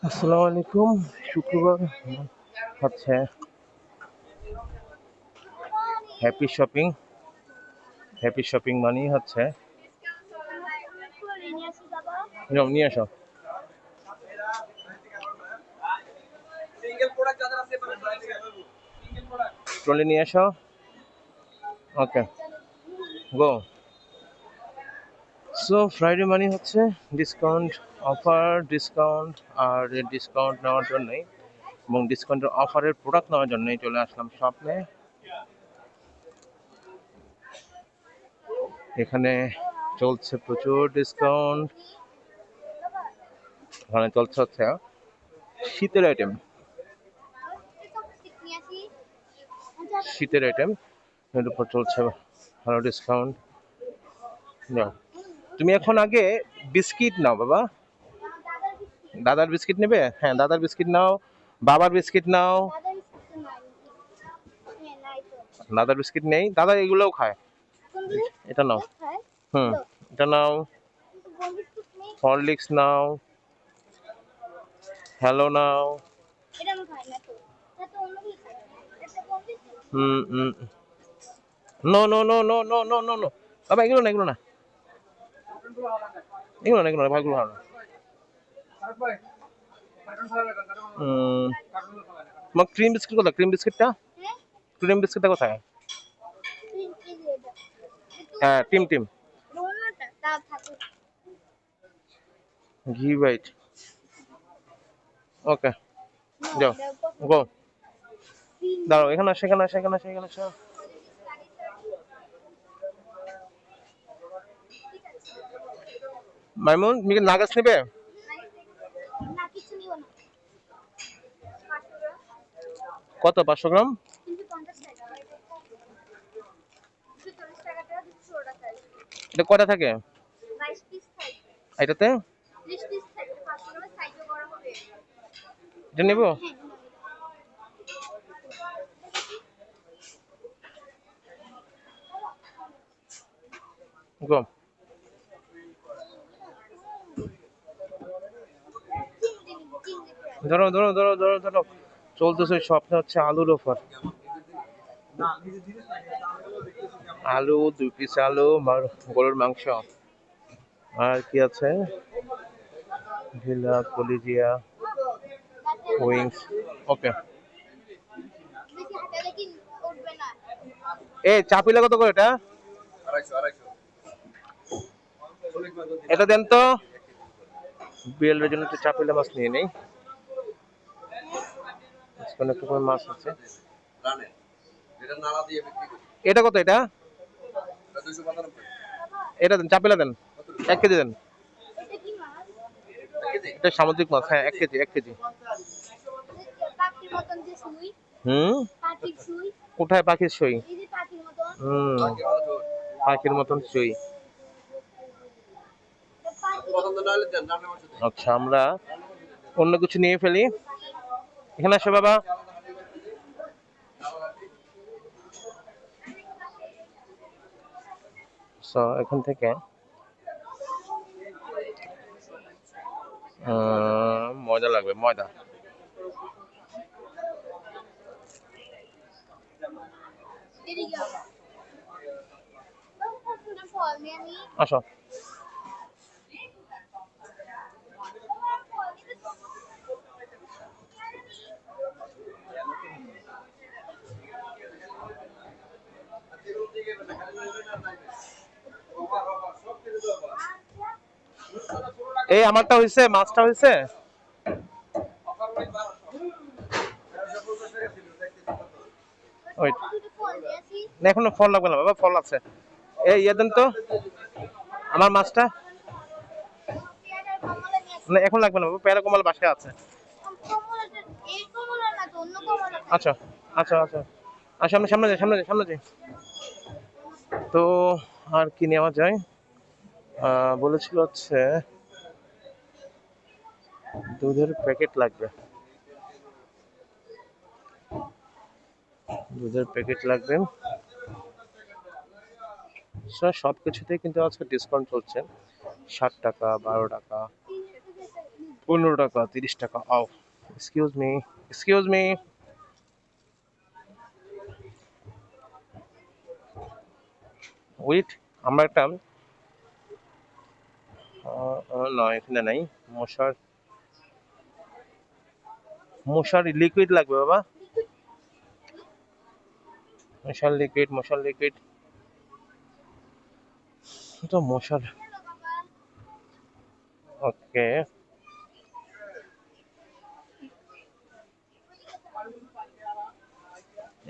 আসসালামু আলাইকুম। শুক্রবার হচ্ছে হ্যাপি শপিং। হ্যাপি শপিং মানেই হচ্ছে নিয়ে আসো। ট্রলি নিয়ে আসো। ওকে, গো। সো ফ্রাইডে মানি হচ্ছে ডিসকাউন্ট, অফার, ডিসকাউন্ট। আর ডিসকাউন্ট নেওয়ার জন্যই এবং ডিসকাউন্টের অফারের প্রোডাক্ট নেওয়ার জন্যই চলে আসলাম শপে। এখানে চলছে প্রচুর ডিসকাউন্ট। এখানে চলছে হচ্ছে শীতের আইটেম। শীতের আইটেম এর উপর চলছে ভালো ডিসকাউন্ট। নাও, তুমি এখন আগে বিস্কিট নাও বাবা। দাদার বিস্কিট নেবে? হ্যাঁ, দাদার বিস্কিট নাও। বাবার বিস্কিট নাও। দাদার বিস্কিট নেই, দাদা এগুলোও খায়। এটা নাও। হুম, এটা নাও। হরলিক্স নাও। হ্যালো নাও। হুম হুম। No no no no no no no no, বাবা এগুলো না, এগুলো না, এগুলো না, এগুলো না, ভাইগুলো ভালো না। তোমার ক্রিম বিস্কিট কোথায়? ক্রিম বিস্কিটটা, ক্রিম বিস্কিটটা কোথায়? হ্যাঁ, টিম টিম ঘি হোয়াইট। ওকে, যাও, গো। দাঁড়াও, এখানে আসো, এখানে আসো, এখানে আসো, এখানে আসো। মাইমুন, তুমি কি নাগাস নেবে? কত? 500 গ্রাম? এটা কয়টা থাকে এটাতে? এটা নেবো। গো। ধরো ধরো ধরো ধরো ধরো, চলতেছে স্বপ্নে হচ্ছে আলুর অফার। আলু 2 পিস আলু, গরুর মাংস, আর কি আছে, ঢিলা কলিজিয়া, উইংস। ওকে। এই চাপিলা কত করে এটা? এটা দেন তো। বিয়েলের জন্য একটু চাপিলা মাছ নিয়ে নেই। একটু করে মাছ আছে। এটা কত? এটা এটা দেন, চাপিলা দেন। 1 কেজি দেন। এটা সামুদ্রিক মাছ, হ্যাঁ, 1 কেজি, 1 কেজি। হুম, কোথায় পাখির সই? হুম, পাখির মতন সই। আচ্ছা, আমরা অন্য কিছু নিয়ে ফেলি। এখানে আসো বাবা। এখান থেকে ময়দা লাগবে, ময়দা। আসো। এই আমারটা হয়েছে, মাছটা হয়েছে। এখনো ফল লাগবে না বাবা, ফল আছে। এই ইয়ে দেন তো আমার মাছটা। না, এখন লাগবে না বাবা, পেয়ারা কমলা বাসায় আছে। আচ্ছা আচ্ছা আচ্ছা। আর সামনে সামনে যাই, সামনে যাই, সামনে যাই। তো আর কি নেওয়া যায়? বলেছিল হচ্ছে দুধের প্যাকেট লাগবে, দুধের প্যাকেট লাগবে। সব কিছুতেই কিন্তু আজকে ডিসকাউন্ট চলছে। 7 টাকা, 12 টাকা, 15 টাকা, 30 টাকা। আও, excuse me, excuse me. With, আমরা একটা নয়, এখানে নাই। মশার, মশার লিকুইড লাগবে বাবা। মশার লিকুইড, মশার লিকুইড। তো মশার, ওকে।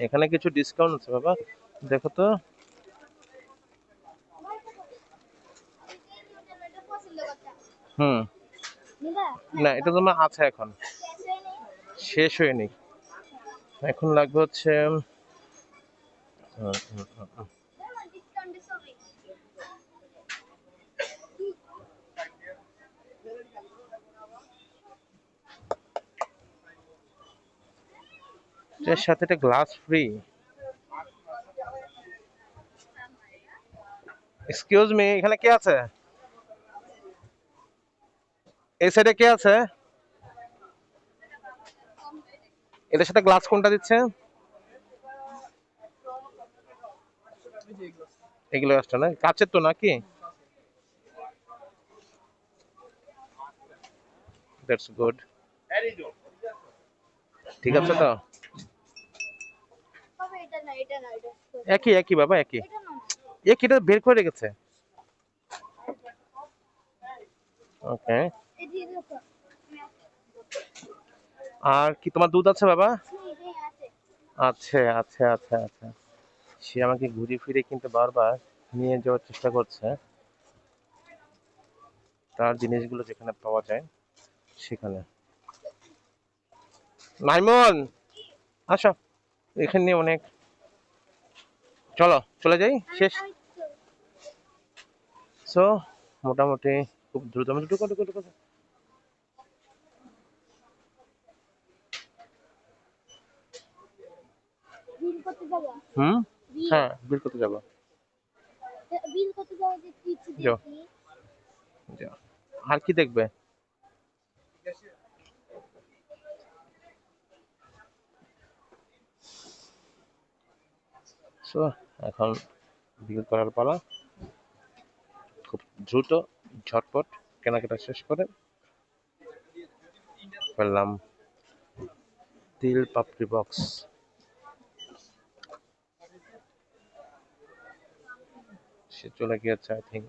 এখানে কিছু ডিসকাউন্ট আছে বাবা, দেখো তো। হুম, না এটা তোমার আছে এখন, শেষ হয়নি। এখন লাগবে হচ্ছে হুম, হুম, হুম, হুম। এর সাথে একটা গ্লাস ফ্রি। এক্সকিউজ মি, এখানে কে আছে? এই সাইডে কে আছে? এটার সাথে গ্লাস কোনটা দিচ্ছে? এগুলো আসছে না, কাচের তো নাকি? That's good. ঠিক আছে তো, একই একই বাবা, একই একইটা বের করে রেখেছে। ওকে। আর কি তোমার দুধ আছে বাবা? আছে আছে আছে আছে। সে আমাকে ঘুরে ফিরে কিন্তু বারবার নিয়ে যাওয়ার চেষ্টা করছে তার জিনিসগুলো যেখানে পাওয়া যায় সেখানে। মাইমন, আসো, এখানে অনেক, চলো চলে যাই, শেষ। সো মোটামুটি খুব দ্রুত আমি ঢুকো ঢুকো ঢুকো। হুম, হ্যাঁ বিল করতে যাবো। যাও যাও। আর কি দেখবে? সো এখন বিল করার পালা। খুব দ্রুত ঝটপট কেনাকাটা শেষ করে ফেললাম তিল পাপড়ি বক্স। সে চলে গিয়েছে আই থিঙ্ক।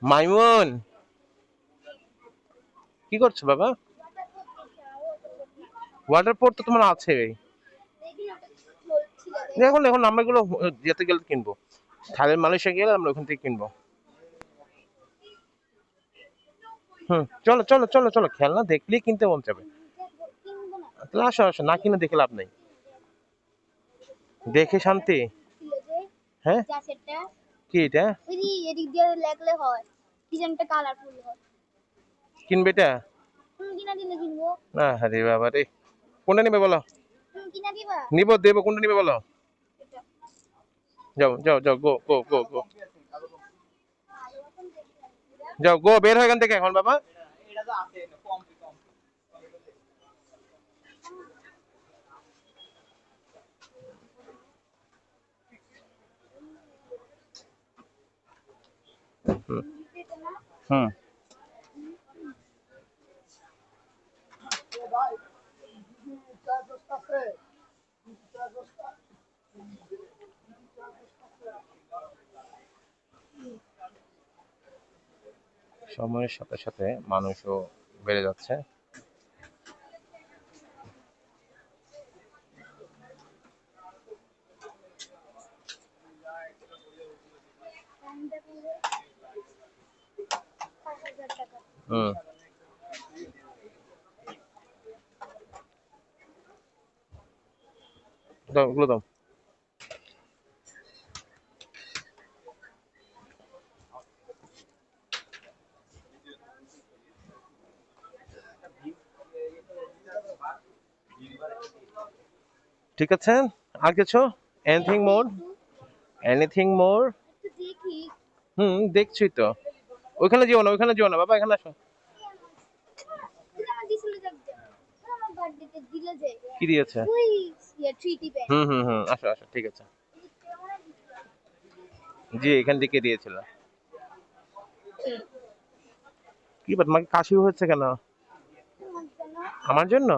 মাইমুন, কি করছো বাবা? ওয়াটার পোর্ট তো তোমার আছে। এখন এখন আমরা এগুলো যেতে গেলে কিনবো, থাইল্যান্ড মালয়েশিয়া গেলে আমরা ওখান থেকে কিনবো। হুম, চলো চলো চলো চলো, খেলনা দেখলেই কিনতে মন চাবে। তাহলে আসো আসো, না কিনে দেখে লাভ নেই, দেখে শান্তি। হ্যাঁ, কি এটা? কিনবে এটা? না আরে বাবা রে, কোনটা নিবে বলো? নিব, দেবো, কোনটা নিবে বলো? যাও যাও যাও, গো গো গো গো, যাও গো, বের হয় এখান থেকে এখন বাবা। হুম হুম। সময়ের সাথে সাথে মানুষও বেড়ে যাচ্ছে। হুম, দাও ওগুলো দাও। ঠিক আছে, আর কিছু? এনিথিং মোর? এনিথিং মোর? দেখছি তো। ওইখানে যেও না, ওইখানে যেও না বাবা, এখানে আসো। কি দিয়েছে? আসো আসো, ঠিক আছে। জি, এখান থেকে দিয়েছিল। কি ব্যাপার, তোমাকে কাশি হচ্ছে কেন? আমার জন্য?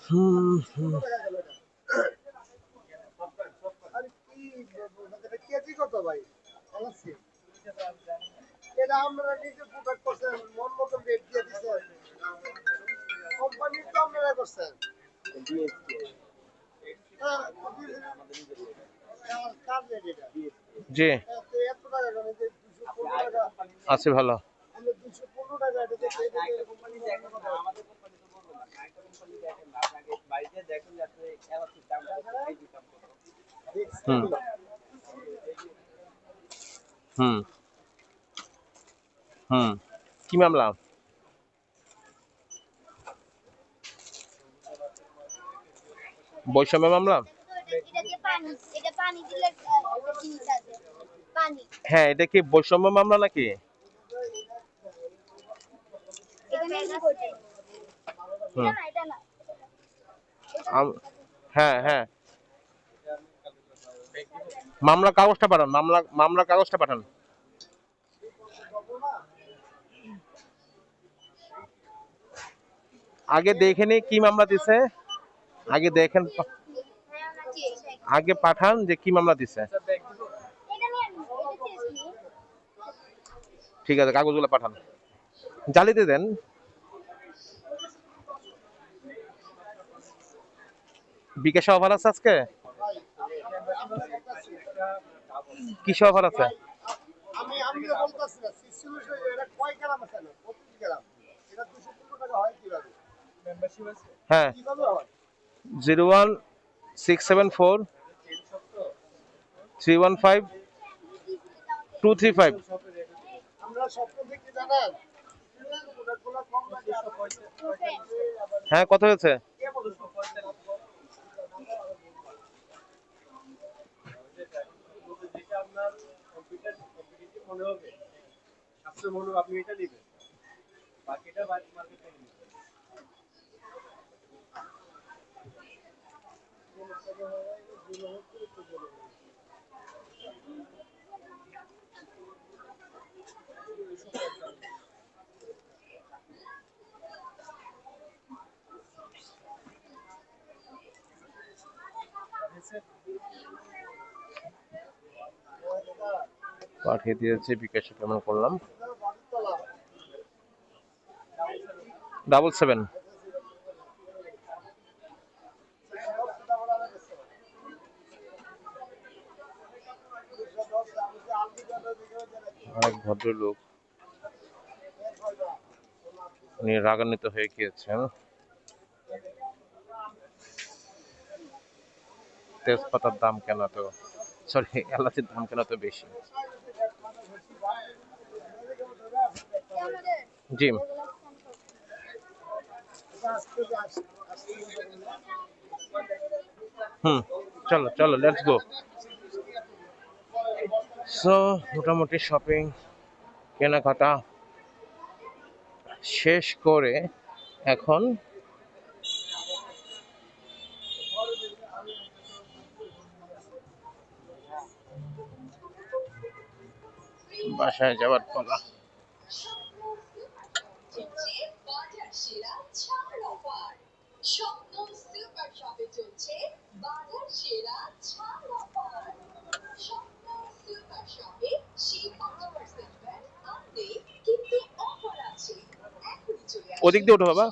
হুম হুম। জি, আছে ভালো। হুম হুম হুম। কি মামলা? বৈষম্য মামলা? হ্যাঁ, এটা কি বৈষম্য মামলা নাকি? হুম। হ্যাঁ হ্যাঁ, মামলা কাগজটা পাঠান, মামলা কাগজটা পাঠান। আগে দেখে নি কি মামলা দিছে, আগে দেখেন, আগে পাঠান যে কি মামলা দিছে। ঠিক আছে, কাগজগুলো পাঠান, জালিতে দেন। বিকাশে অফার আছে আজকে? কিসে অফার আছে? হ্যাঁ, 01674315 235। হ্যাঁ, কত হয়েছে? পাঠিয়ে দিয়েছে, বিকাশে পেমেন্ট করলাম। 77। আরেক ভদ্রলোক, উনি রাগান্বিত হয়ে গিয়েছেন। তেজপাতার দাম কেন এত, সরি, এলাচির দাম কেন এত বেশি? জি। হুম, চলো চলো, লেটস গো। সো মোটামুটি শপিং কেনাকাটা শেষ করে এখন বাসায় যাওয়ার পালা। ওদিক দিয়ে ওঠো বাবা।